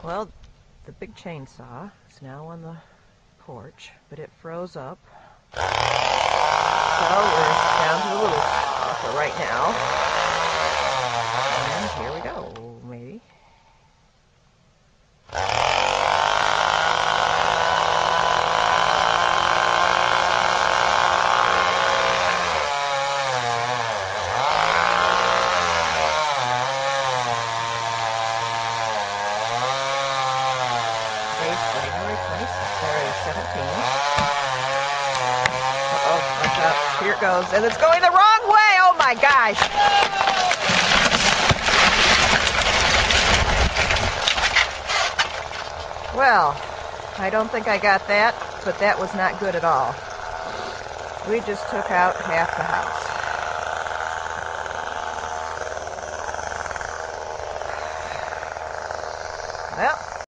Well, the big chainsaw is now on the porch, but it froze up. So we're down to the little saw for right now. And here we go, maybe. January 17th. Uh-oh, watch out. Here it goes. And it's going the wrong way! Oh my gosh! Well, I don't think I got that, but that was not good at all. We just took out half the house. Well,